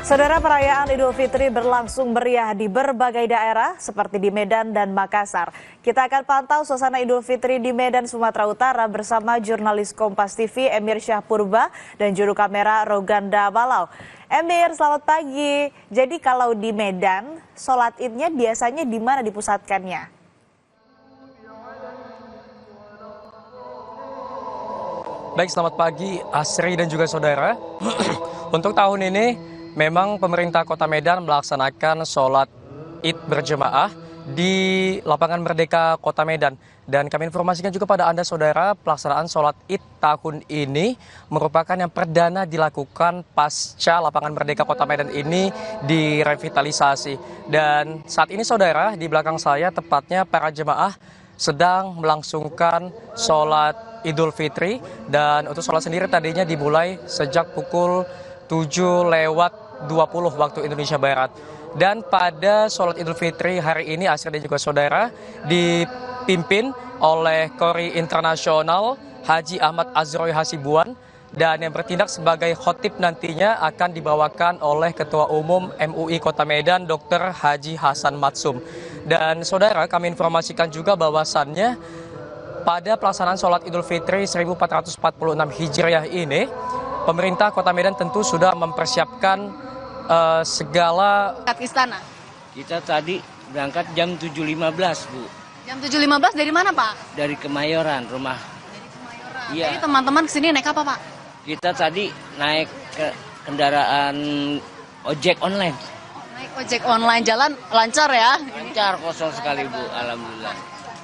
Saudara, perayaan Idul Fitri berlangsung meriah di berbagai daerah seperti di Medan dan Makassar. Kita akan pantau suasana Idul Fitri di Medan, Sumatera Utara bersama jurnalis Kompas TV Emir Syahpurba dan juru kamera Roganda Balau. Emir, selamat pagi. Jadi kalau di Medan, sholat Idnya biasanya di mana dipusatkannya? Baik, selamat pagi Asri dan juga saudara. Untuk tahun ini memang pemerintah Kota Medan melaksanakan sholat Id berjemaah di lapangan Merdeka Kota Medan. Dan kami informasikan juga pada Anda saudara, pelaksanaan sholat Id tahun ini merupakan yang perdana dilakukan pasca lapangan Merdeka Kota Medan ini direvitalisasi. Dan saat ini saudara, di belakang saya tepatnya para jemaah sedang melangsungkan sholat Idul Fitri. Dan untuk sholat sendiri tadinya dimulai sejak pukul 7:20 waktu Indonesia Barat. Dan pada sholat Idul Fitri hari ini Asri dan juga saudara dipimpin oleh Kori Internasional Haji Ahmad Azroy Hasibuan, dan yang bertindak sebagai khotib nantinya akan dibawakan oleh Ketua Umum MUI Kota Medan Dr. Haji Hasan Matsum. Dan saudara, kami informasikan juga bahwasannya pada pelaksanaan sholat Idul Fitri 1446 Hijriah ini, pemerintah Kota Medan tentu sudah mempersiapkan segala istana. Kita tadi berangkat jam 7.15, Bu. Jam 7.15 dari mana, Pak? Dari Kemayoran, rumah. Dari Kemayoran. Iya. Jadi teman-teman kesini naik apa, Pak? Kita tadi naik ke kendaraan ojek online. Naik ojek online, jalan lancar ya? Lancar, kosong sekali, Bu. Alhamdulillah.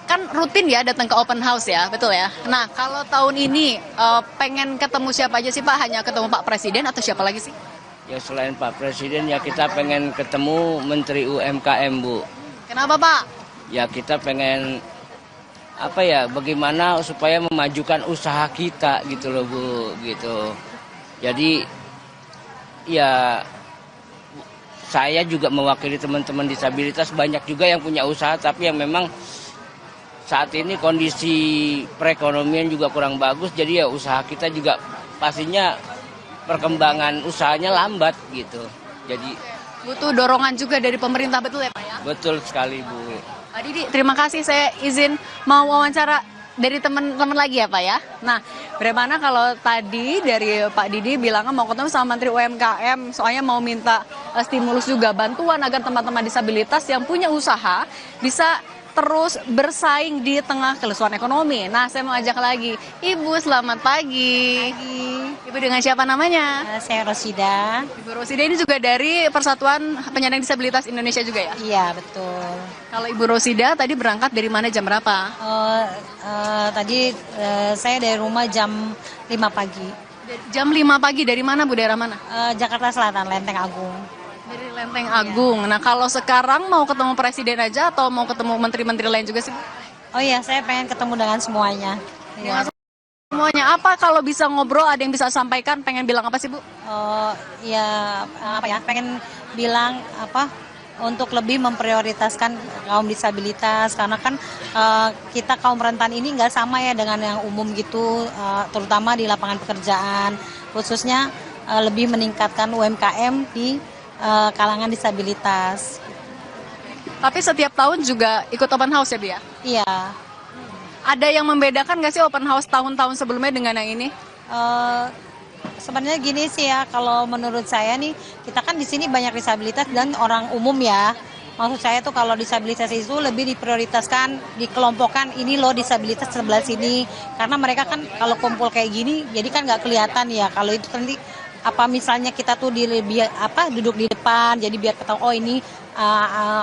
Kan rutin ya datang ke open house ya, betul ya? Nah, kalau tahun ini pengen ketemu siapa aja sih, Pak? Hanya ketemu Pak Presiden atau siapa lagi sih? Ya selain Pak Presiden, ya kita pengen ketemu Menteri UMKM, Bu. Kenapa, Pak? Ya kita pengen bagaimana supaya memajukan usaha kita gitu loh, Bu, gitu. Jadi ya saya juga mewakili teman-teman disabilitas, banyak juga yang punya usaha tapi yang memang saat ini kondisi perekonomian juga kurang bagus, jadi ya usaha kita juga pastinya perkembangan usahanya lambat gitu. Jadi butuh dorongan juga dari pemerintah, betul ya, Pak ya? Betul sekali, Bu. Pak Didi, terima kasih. Saya izin mau wawancara dari teman-teman lagi ya, Pak ya. Nah, bagaimana kalau tadi dari Pak Didi bilangnya mau ketemu sama Menteri UMKM, soalnya mau minta stimulus juga, bantuan agar teman-teman disabilitas yang punya usaha bisa terus bersaing di tengah kelusuan ekonomi. Nah, saya mau ajak lagi. Ibu, selamat pagi. Ibu dengan siapa namanya? Saya Rosida. Ibu Rosida ini juga dari Persatuan Penyandang Disabilitas Indonesia juga ya? Iya, betul. Kalau Ibu Rosida tadi berangkat dari mana, jam berapa? Tadi saya dari rumah jam 5 pagi. Jam 5 pagi, dari mana Bu? Daerah mana? Jakarta Selatan, Lenteng Agung. Dari Lenteng Agung. Nah, kalau sekarang mau ketemu Presiden aja atau mau ketemu menteri-menteri lain juga sih, Bu? Oh iya, saya pengen ketemu dengan semuanya. Dengan semuanya. Apa kalau bisa ngobrol, ada yang bisa sampaikan, pengen bilang apa sih, Bu? Pengen bilang untuk lebih memprioritaskan kaum disabilitas, karena kan kita kaum rentan ini nggak sama ya dengan yang umum gitu, terutama di lapangan pekerjaan, khususnya lebih meningkatkan UMKM di kalangan disabilitas. Tapi setiap tahun juga ikut open house ya, Bu ya? Iya. Ada yang membedakan nggak sih open house tahun-tahun sebelumnya dengan yang ini? Sebenarnya gini sih ya, kalau menurut saya nih, kita kan di sini banyak disabilitas dan orang umum ya. Maksud saya tuh kalau disabilitas itu lebih diprioritaskan, dikelompokkan, ini loh disabilitas sebelah sini. Karena mereka kan kalau kumpul kayak gini, jadi kan nggak kelihatan ya. Kalau itu nanti misalnya kita tuh duduk di depan, jadi biar ketahui oh ini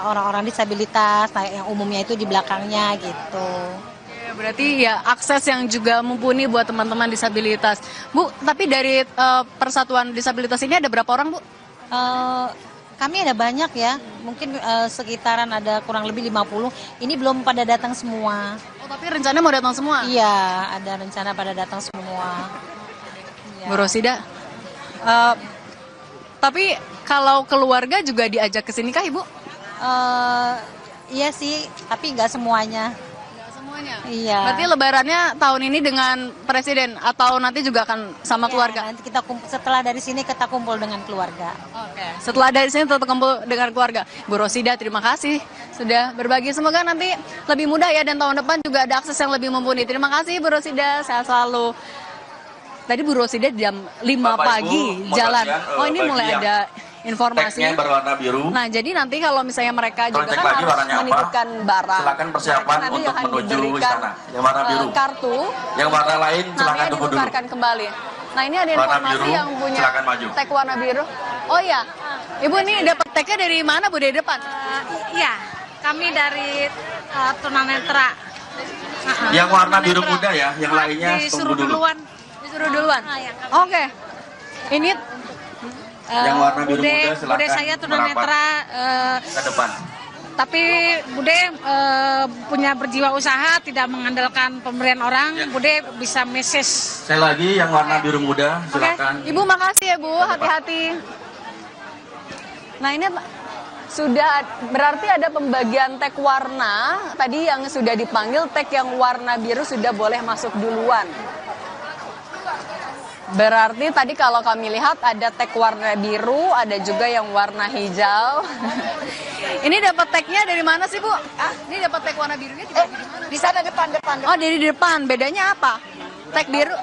orang-orang disabilitas, nah yang umumnya itu di belakangnya gitu. Berarti ya akses yang juga mumpuni buat teman-teman disabilitas. Bu, tapi dari Persatuan Disabilitas ini ada berapa orang, Bu? Kami ada banyak ya, mungkin sekitaran ada kurang lebih 50. Ini belum pada datang semua. Oh, tapi rencananya mau datang semua? Iya, ada rencana pada datang semua. Bu Rosida, tapi kalau keluarga juga diajak ke sini kah, Ibu? Iya sih, tapi nggak semuanya. semuanya. Iya. Berarti lebarannya tahun ini dengan presiden atau nanti juga akan sama Ya, keluarga? nanti kita setelah dari sini kita kumpul dengan keluarga. Oke. Setelah dari sini tetap kumpul dengan keluarga. Bu Rosida, terima kasih sudah berbagi. Semoga nanti lebih mudah ya dan tahun depan juga ada akses yang lebih mumpuni. Terima kasih Bu Rosida, sehat selalu. Tadi Bu Rosida jam 5 pagi jalan. Oh ini mulai ada informasi. Teksnya berwarna biru. Nah, jadi nanti kalau misalnya mereka juga Cek kan lagi harus warnanya apa? menitipkan barang. Silakan persiapan Mereka nanti untuk akan menuju diberikan, istana. Yang warna biru. Kartu. Yang warna lain Nanti silakan tunggu dulu. ditukarkan kembali. Nah, ini ada Warna informasi biru, yang punya silakan maju. tag warna biru. Oh iya. Ibu ini dapat tagnya dari mana Bu? Dari depan? Iya, kami dari tunanetra. Yang warna biru muda ya, yang lainnya tunggu dulu. Disuruh duluan. Oke. Ini Yang warna biru muda silakan Bude saya tunanetra, merapat ke depan. tapi Bude punya berjiwa usaha, tidak mengandalkan pemberian orang. Bude bisa message. Saya lagi yang warna biru muda Oke, silakan. Ibu makasih ya Bu, hati-hati. Nah ini sudah berarti ada pembagian tag warna. Tadi yang sudah dipanggil tag yang warna biru sudah boleh masuk duluan. Berarti tadi kalau kami lihat ada tag warna biru, ada juga yang warna hijau. Ini dapat tagnya dari mana sih Bu? Ini dapat tag warna birunya di mana? Di sana depan. Oh dari depan, bedanya apa? Tag biru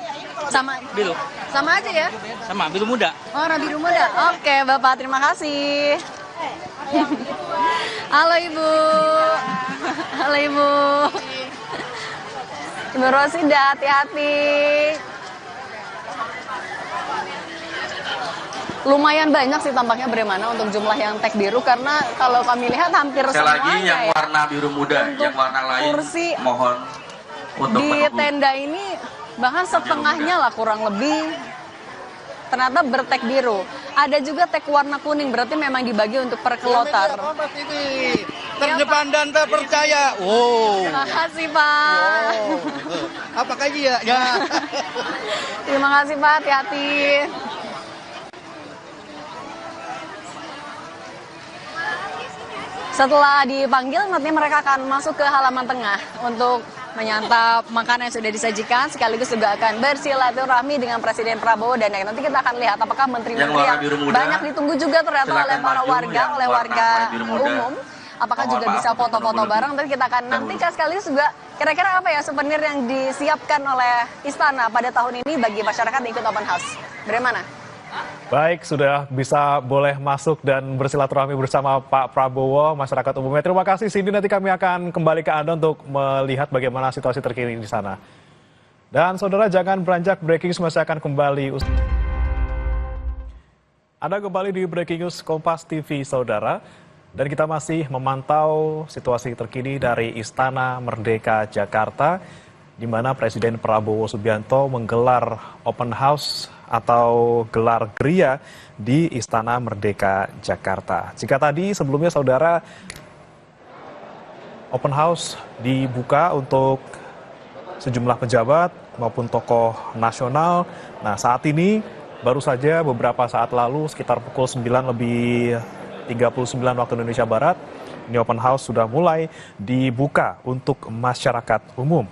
sama Biru. sama aja ya? Sama biru muda. Oh, warna biru muda. Oke, Bapak, terima kasih. Halo, Ibu. Halo, Ibu. Ibu Rosida, hati-hati. Lumayan banyak sih tampaknya bagaimana untuk jumlah yang tag biru karena kalau kami lihat hampir Sekali lagi semuanya yang ya. warna biru muda, Untuk yang warna lain kursi mohon untuk Di menunggu. tenda ini bahkan setengahnya lah kurang lebih ternyata bertag biru. Ada juga tag warna kuning, berarti memang dibagi untuk per kloter. Terdepan dan terpercaya. Oh. Terima kasih Pak. Apakah iya? Ya. Terima kasih Pak, hati-hati. Setelah dipanggil, nanti mereka akan masuk ke halaman tengah untuk menyantap makanan yang sudah disajikan, sekaligus juga akan bersilaturahmi dengan Presiden Prabowo dan nanti kita akan lihat apakah menteri-menteri warna yang biru muda, banyak ditunggu juga ternyata silakan oleh para maju. warga, Yang oleh warna warga biru muda, umum. Apakah mohon juga maaf bisa untuk foto-foto menunggu bareng? Nanti kita akan nantikan sekaligus juga kira-kira apa ya souvenir yang disiapkan oleh istana pada tahun ini bagi masyarakat yang ikut open house. Bagaimana? Baik, sudah bisa boleh masuk dan bersilaturahmi bersama Pak Prabowo, masyarakat umumnya. Terima kasih Cindy, nanti kami akan kembali ke Anda untuk melihat bagaimana situasi terkini di sana. Dan saudara jangan beranjak, breaking news masih akan kembali. Anda kembali di Breaking News Kompas TV, saudara. Dan kita masih memantau situasi terkini dari Istana Merdeka Jakarta, di mana Presiden Prabowo Subianto menggelar open house atau gelar geria di Istana Merdeka Jakarta. Jika tadi sebelumnya saudara open house dibuka untuk sejumlah pejabat maupun tokoh nasional. Nah saat ini baru saja beberapa saat lalu sekitar pukul 9:39 waktu Indonesia Barat, ini open house sudah mulai dibuka untuk masyarakat umum.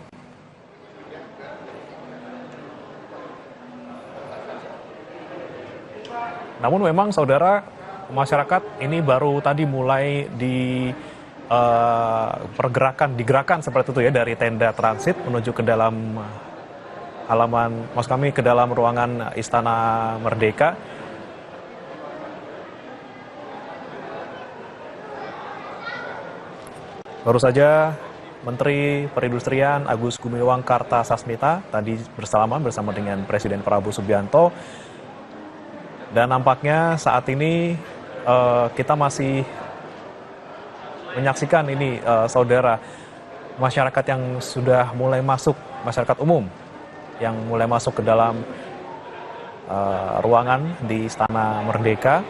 Namun memang saudara, masyarakat ini baru tadi mulai digerakkan seperti itu ya dari tenda transit menuju ke dalam halaman, maksud kami ke dalam ruangan Istana Merdeka. Baru saja Menteri Perindustrian Agus Gumiwang Kartasasmita tadi bersama dengan Presiden Prabowo Subianto. Dan nampaknya saat ini kita masih menyaksikan ini saudara, masyarakat yang sudah mulai masuk, masyarakat umum yang mulai masuk ke dalam ruangan di Istana Merdeka.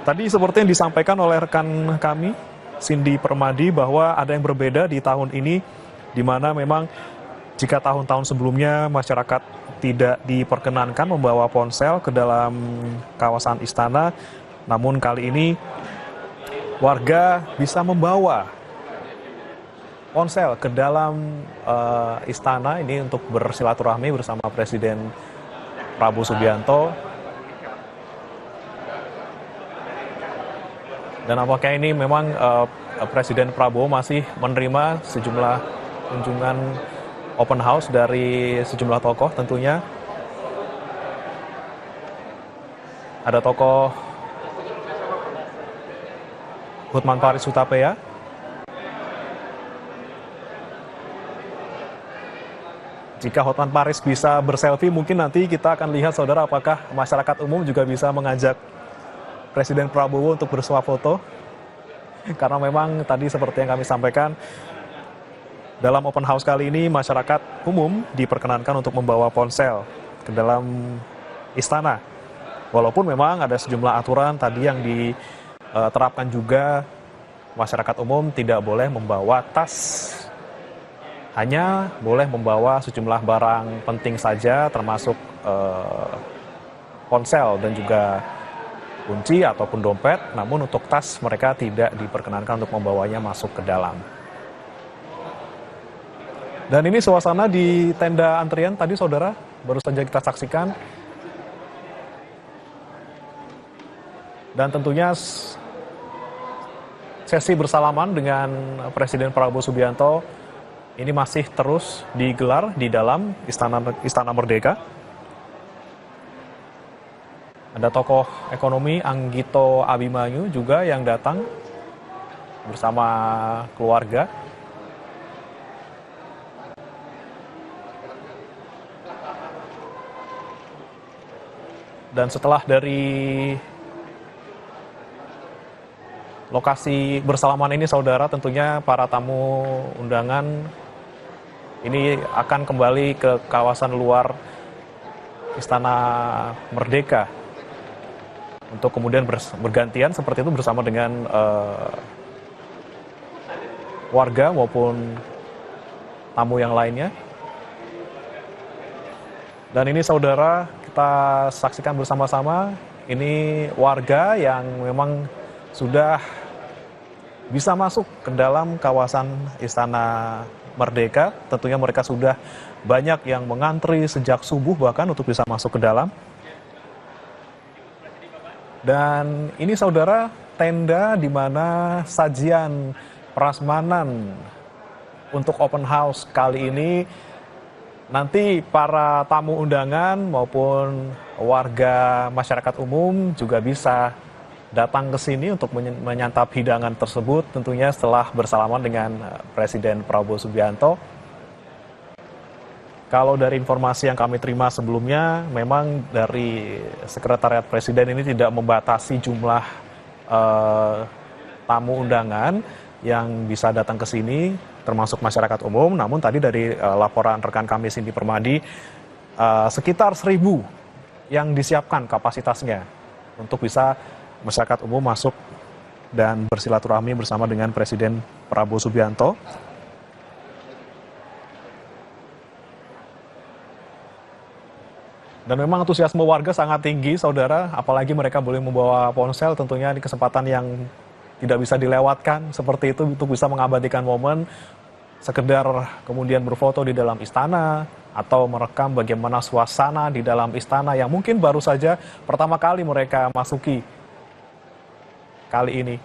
Tadi seperti yang disampaikan oleh rekan kami, Cindy Permadi, bahwa ada yang berbeda di tahun ini, di mana memang jika tahun-tahun sebelumnya masyarakat tidak diperkenankan membawa ponsel ke dalam kawasan istana, namun kali ini warga bisa membawa ponsel ke dalam istana ini untuk bersilaturahmi bersama Presiden Prabowo Subianto. Dan apakah ini memang Presiden Prabowo masih menerima sejumlah kunjungan open house dari sejumlah tokoh tentunya. Ada tokoh Hotman Paris Hutapea, jika Hotman Paris bisa berselfie, mungkin nanti kita akan lihat saudara apakah masyarakat umum juga bisa mengajak Presiden Prabowo untuk bersuah foto. Karena memang tadi seperti yang kami sampaikan, dalam open house kali ini masyarakat umum diperkenankan untuk membawa ponsel ke dalam istana. Walaupun memang ada sejumlah aturan tadi yang diterapkan juga, masyarakat umum tidak boleh membawa tas, hanya boleh membawa sejumlah barang penting saja termasuk ponsel dan juga kunci ataupun dompet, namun untuk tas mereka tidak diperkenankan untuk membawanya masuk ke dalam. Dan ini suasana di tenda antrian tadi saudara, baru saja kita saksikan. Dan tentunya sesi bersalaman dengan Presiden Prabowo Subianto ini masih terus digelar di dalam Istana Merdeka. Ada tokoh ekonomi Anggito Abimanyu juga yang datang bersama keluarga. Dan setelah dari lokasi bersalaman ini saudara, tentunya para tamu undangan ini akan kembali ke kawasan luar Istana Merdeka untuk kemudian bergantian seperti itu bersama dengan warga maupun tamu yang lainnya. Dan ini saudara, kita saksikan bersama-sama, ini warga yang memang sudah bisa masuk ke dalam kawasan Istana Merdeka. Tentunya mereka sudah banyak yang mengantri sejak subuh bahkan untuk bisa masuk ke dalam. Dan ini saudara, tenda di mana sajian prasmanan untuk open house kali ini, nanti para tamu undangan maupun warga masyarakat umum juga bisa datang ke sini untuk menyantap hidangan tersebut, tentunya setelah bersalaman dengan Presiden Prabowo Subianto. Kalau dari informasi yang kami terima sebelumnya, memang dari Sekretariat Presiden ini tidak membatasi jumlah tamu undangan yang bisa datang ke sini, termasuk masyarakat umum. Namun tadi dari laporan rekan kami Cindy Permadi, sekitar 1.000 yang disiapkan kapasitasnya untuk bisa masyarakat umum masuk dan bersilaturahmi bersama dengan Presiden Prabowo Subianto. Dan memang antusiasme warga sangat tinggi, saudara, apalagi mereka boleh membawa ponsel, tentunya ini kesempatan yang tidak bisa dilewatkan seperti itu untuk bisa mengabadikan momen, sekedar kemudian berfoto di dalam istana, atau merekam bagaimana suasana di dalam istana yang mungkin baru saja pertama kali mereka masuki kali ini.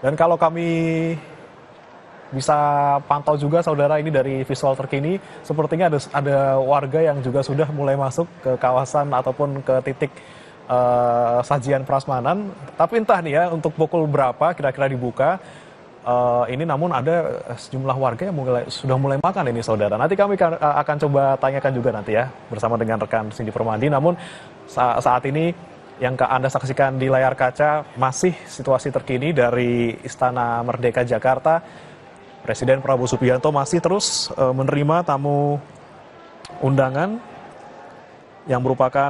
Dan kalau kami bisa pantau juga saudara, ini dari visual terkini, sepertinya ada warga yang juga sudah mulai masuk ke kawasan ataupun ke titik sajian prasmanan. Tapi entah nih ya untuk pukul berapa kira-kira dibuka ini, namun ada sejumlah warga yang sudah mulai makan ini saudara. Nanti kami akan coba tanyakan juga nanti ya bersama dengan rekan Cindy Permadi. Namun saat ini yang Anda saksikan di layar kaca masih situasi terkini dari Istana Merdeka Jakarta. Presiden Prabowo Subianto masih terus menerima tamu undangan yang merupakan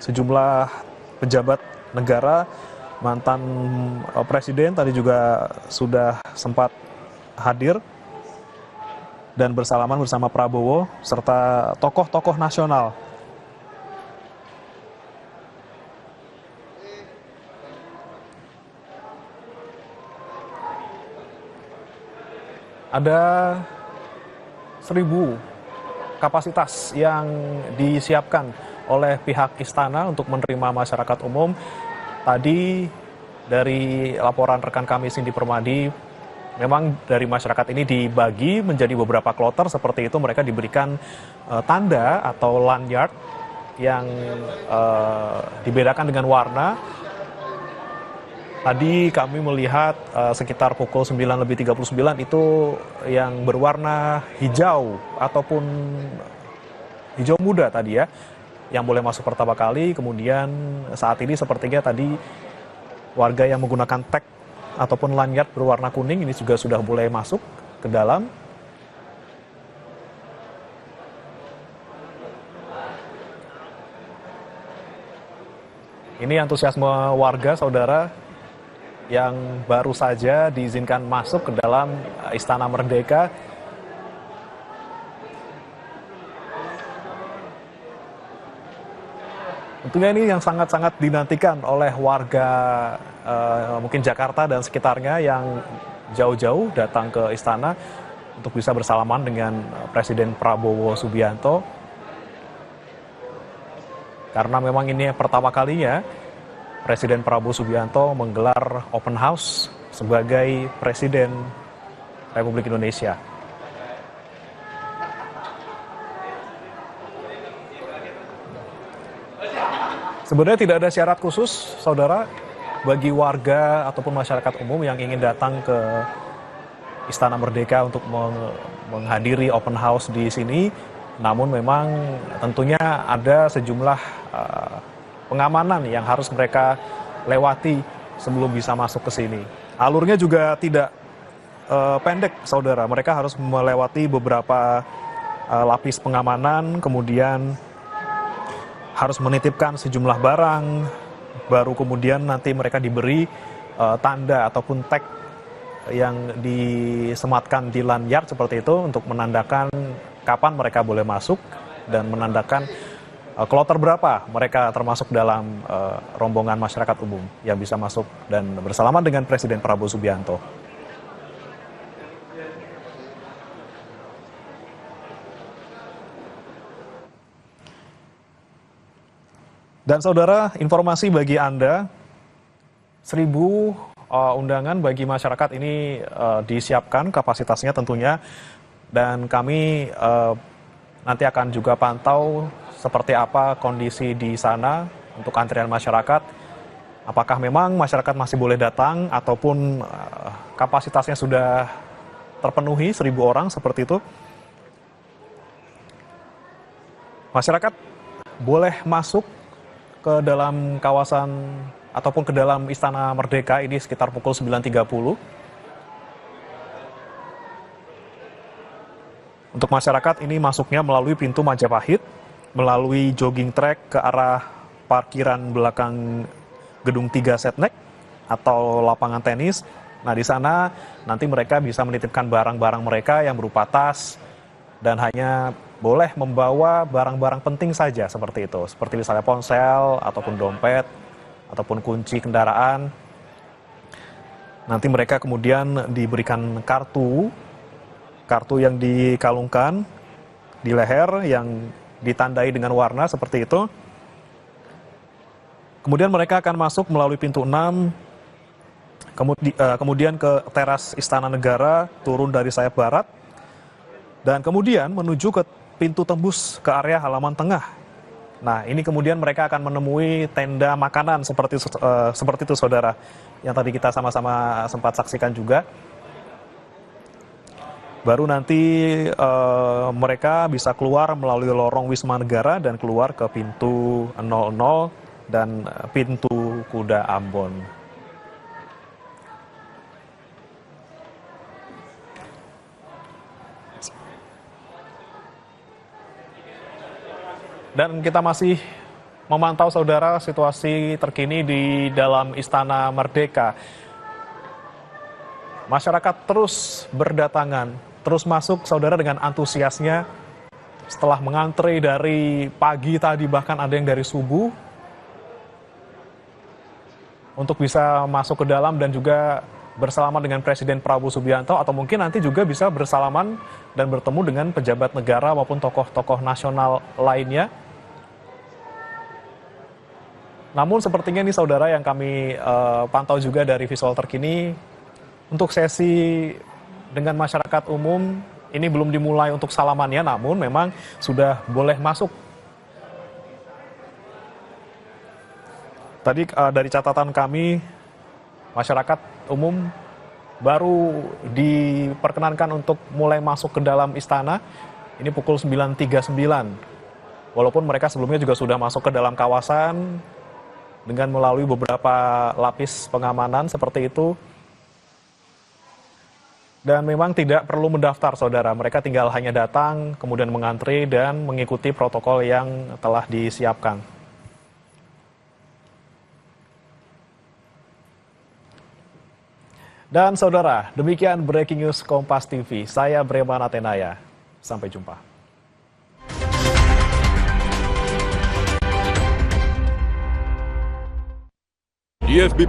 sejumlah pejabat negara, mantan presiden tadi juga sudah sempat hadir dan bersalaman bersama Prabowo serta tokoh-tokoh nasional. ada 1.000 kapasitas yang disiapkan oleh pihak istana untuk menerima masyarakat umum. Tadi dari laporan rekan kami Cindy Permadi, memang dari masyarakat ini dibagi menjadi beberapa kloter seperti itu. Mereka diberikan tanda atau lanyard yang dibedakan dengan warna. Tadi kami melihat sekitar pukul 9:39 itu yang berwarna hijau ataupun hijau muda tadi ya, yang boleh masuk pertama kali. Kemudian saat ini sepertinya tadi warga yang menggunakan tag ataupun lanyard berwarna kuning ini juga sudah boleh masuk ke dalam. Ini antusiasme warga, saudara, yang baru saja diizinkan masuk ke dalam Istana Merdeka. Tentunya ini yang sangat-sangat dinantikan oleh warga mungkin Jakarta dan sekitarnya yang jauh-jauh datang ke istana untuk bisa bersalaman dengan Presiden Prabowo Subianto. Karena memang ini pertama kalinya Presiden Prabowo Subianto menggelar open house sebagai Presiden Republik Indonesia. Sebenarnya tidak ada syarat khusus, saudara, bagi warga ataupun masyarakat umum yang ingin datang ke Istana Merdeka untuk menghadiri open house di sini. Namun memang tentunya ada sejumlah pengamanan yang harus mereka lewati sebelum bisa masuk ke sini. Alurnya juga tidak pendek, saudara. Mereka harus melewati beberapa lapis pengamanan, kemudian harus menitipkan sejumlah barang, baru kemudian nanti mereka diberi tanda ataupun tag yang disematkan di lanyard seperti itu untuk menandakan kapan mereka boleh masuk dan menandakan kloter berapa mereka termasuk dalam rombongan masyarakat umum yang bisa masuk dan bersalaman dengan Presiden Prabowo Subianto. Dan saudara, informasi bagi Anda, 1.000 undangan bagi masyarakat ini disiapkan kapasitasnya tentunya, dan kami nanti akan juga pantau seperti apa kondisi di sana untuk antrian masyarakat. Apakah memang masyarakat masih boleh datang ataupun kapasitasnya sudah terpenuhi 1.000 orang seperti itu. Masyarakat boleh masuk ke dalam kawasan ataupun ke dalam Istana Merdeka ini sekitar pukul 9.30. Untuk masyarakat ini masuknya melalui pintu Majapahit, melalui jogging track ke arah parkiran belakang Gedung 3 Setnek atau lapangan tenis. Nah, di sana nanti mereka bisa menitipkan barang-barang mereka yang berupa tas dan hanya boleh membawa barang-barang penting saja seperti itu. Seperti misalnya ponsel ataupun dompet ataupun kunci kendaraan. Nanti mereka kemudian diberikan kartu yang dikalungkan di leher yang ditandai dengan warna seperti itu. Kemudian mereka akan masuk melalui pintu 6, kemudian ke teras Istana Negara, turun dari sayap barat, dan kemudian menuju ke pintu tembus ke area halaman tengah. Nah, ini kemudian mereka akan menemui tenda makanan seperti itu, saudara, yang tadi kita sama-sama sempat saksikan juga. Baru nanti mereka bisa keluar melalui lorong Wisma Negara dan keluar ke pintu 00 dan pintu Kuda Ambon. Dan kita masih memantau, saudara, situasi terkini di dalam Istana Merdeka. Masyarakat terus berdatangan, terus masuk, saudara, dengan antusiasnya. Setelah mengantre dari pagi tadi, bahkan ada yang dari subuh, untuk bisa masuk ke dalam dan juga bersalaman dengan Presiden Prabowo Subianto atau mungkin nanti juga bisa bersalaman dan bertemu dengan pejabat negara maupun tokoh-tokoh nasional lainnya. Namun sepertinya nih saudara yang kami pantau juga dari visual terkini, untuk sesi dengan masyarakat umum ini belum dimulai untuk salamannya, namun memang sudah boleh masuk. Tadi dari catatan kami, masyarakat umum baru diperkenankan untuk mulai masuk ke dalam istana, ini pukul 9.39. Walaupun mereka sebelumnya juga sudah masuk ke dalam kawasan dengan melalui beberapa lapis pengamanan seperti itu. Dan memang tidak perlu mendaftar, saudara. Mereka tinggal hanya datang, kemudian mengantri dan mengikuti protokol yang telah disiapkan. Dan saudara, demikian Breaking News Kompas TV. Saya Breman Atenaya. Sampai jumpa. DSB